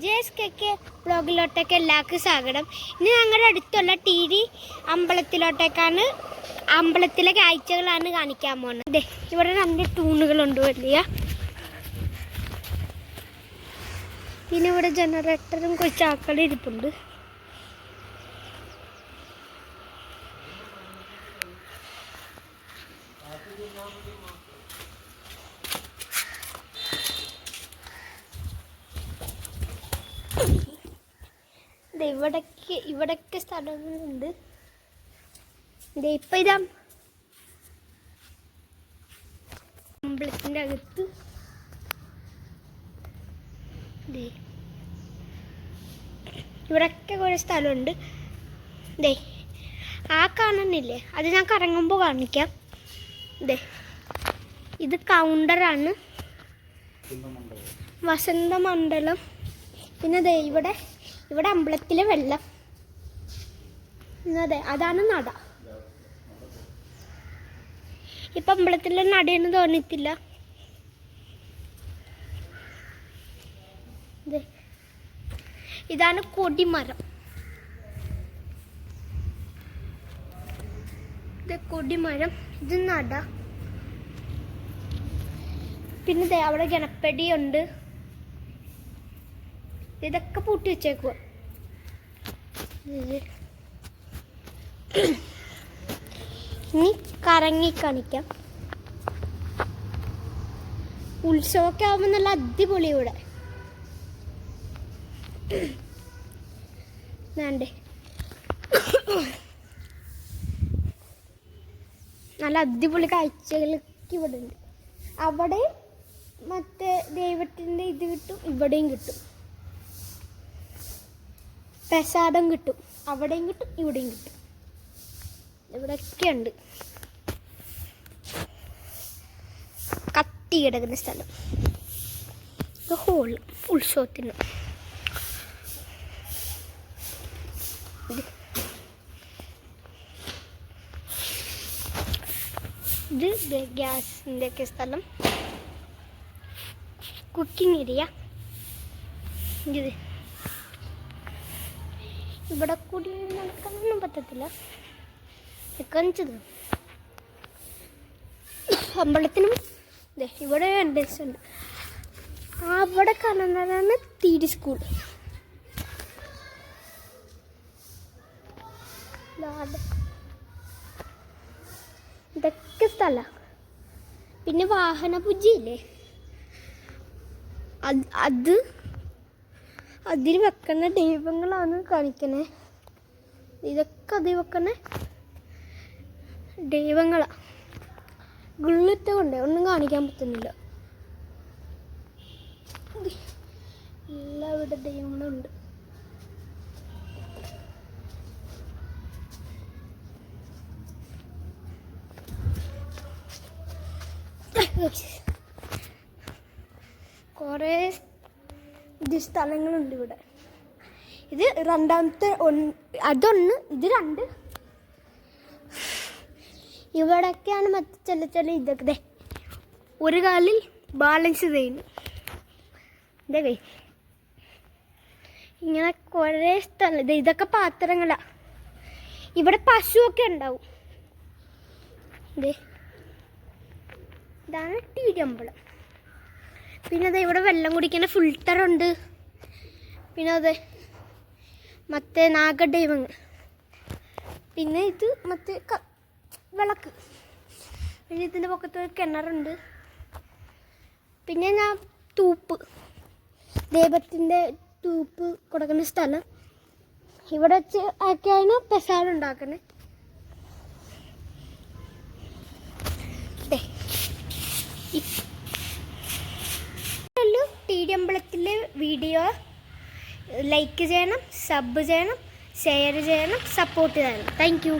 JSK ബ്ലോഗിലോട്ടൊക്കെ എല്ലാവർക്കും സ്വാഗതം. ഇനി ഞങ്ങളുടെ അടുത്തുള്ള TD അമ്പലത്തിലോട്ടേക്കാണ്, അമ്പലത്തിലെ കാഴ്ചകളാണ് കാണിക്കാൻ പോകുന്നത്. ഇവിടെ 2 തൂണുകളുണ്ട് വലിയ. പിന്നെ ഇവിടെ ജനറേറ്ററും കുറച്ച് ആക്കൾ ഇരിപ്പുണ്ട്. ഇവിടൊക്കെ സ്ഥലങ്ങളുണ്ട്. ഇപ്പം ഇതാ അമ്പലത്തിൻ്റെ അകത്ത് ഇവിടൊക്കെ കുറേ സ്ഥലമുണ്ട്. ആ കാണുന്നില്ലേ, അത് ഞാൻ കറങ്ങുമ്പോൾ കാണിക്കാം. ഇത് കൗണ്ടറാണ്, വസന്തമണ്ഡലം. പിന്നെ ഇവിടെ അമ്പലത്തിലെ വെള്ളം, അതാണ് നട. ഇപ്പം അമ്പലത്തിലെ നടയെന്ന് തോന്നിയിട്ടില്ല. ഇതാണ് കൊടിമരം. കൊടിമരം, ഇത് നട. പിന്നെ അവിടെ ഗണപതിയുണ്ട്. ഇതൊക്കെ പൂട്ടി വെച്ചേക്കുക. ഇനി കറങ്ങി കാണിക്കാം. ഉത്സവമൊക്കെ ആവുമ്പോൾ നല്ല അടിപൊളി. ഇവിടെ വേണ്ടേ, നല്ല അടിപൊളി കാഴ്ചകളൊക്കെ ഇവിടെ ഉണ്ട്. അവിടെ മറ്റേ ദൈവത്തിൻ്റെ ഇത് കിട്ടും, ഇവിടെയും കിട്ടും. പ്രസാദം കിട്ടും, അവിടെയും കിട്ടും, ഇവിടെയും കിട്ടും. ഇവിടെയൊക്കെ ഉണ്ട് കത്തി കിടക്കുന്ന സ്ഥലം. ഇത് ഹോള് ഉത്സവത്തിന്. ഇത് ഗ്യാസിൻ്റെ ഒക്കെ സ്ഥലം, കുക്കിംഗ് ഏരിയ. ഇവിടെ കൂടി നടക്കാനൊന്നും പറ്റത്തില്ല. കാണിച്ചത് അമ്പലത്തിനും ഇവിടെ എൻട്രൻസ് ഉണ്ട്. അവിടെ കാണുന്നതാണ് TD സ്കൂൾ. ഇതൊക്കെ സ്ഥലം. പിന്നെ വാഹനപൂജയില്ലേ, അതിൽ വെക്കുന്ന ദൈവങ്ങളാണ് കാണിക്കണേ. ഇതൊക്കെ അതിൽ വെക്കുന്ന ദൈവങ്ങളാ. ഗുള്ളിട്ട് കൊണ്ടേ ഒന്നും കാണിക്കാൻ പറ്റുന്നില്ല. എല്ലാവിടെ ദൈവങ്ങളുണ്ട്. കുറേ സ്ഥലങ്ങളുണ്ട് ഇവിടെ. ഇത് രണ്ടാമത്തെ അതൊന്ന്, ഇത് 2. ഇവിടൊക്കെയാണ് മറ്റേ ചില ഇതൊക്കെ ഒരു കാലിൽ ബാലൻസ് ചെയ്യുന്നു. ഇങ്ങനെ കുറേ സ്ഥലം. ഇതൊക്കെ പാത്രങ്ങളാണ്. ഇവിടെ പശുവൊക്കെ ഉണ്ടാവും. ഇതാണ് TD അമ്പലം. പിന്നെ ഇവിടെ വെള്ളം കുടിക്കുന്ന ഫിൽറ്ററുണ്ട്. പിന്നെ മറ്റേ നാഗദൈവങ്ങൾ. പിന്നെ ഇത് മറ്റേ വിളക്ക്. പിന്നെ ഇതിൻ്റെ പക്കത്ത് കിണറുണ്ട്. പിന്നെ തൂപ്പ്, ദൈവത്തിൻ്റെ തൂപ്പ് കൊടുക്കുന്ന സ്ഥലം. ഇവിടെ വെച്ച് ഒക്കെയാണ് പ്രസാദം ഉണ്ടാക്കുന്നത്. TD അമ്പലത്തിലെ വീഡിയോ ലൈക്ക് ചെയ്യണം, സബ് ചെയ്യണം, ഷെയർ ചെയ്യണം, സപ്പോർട്ട് ചെയ്യണം. Thank you.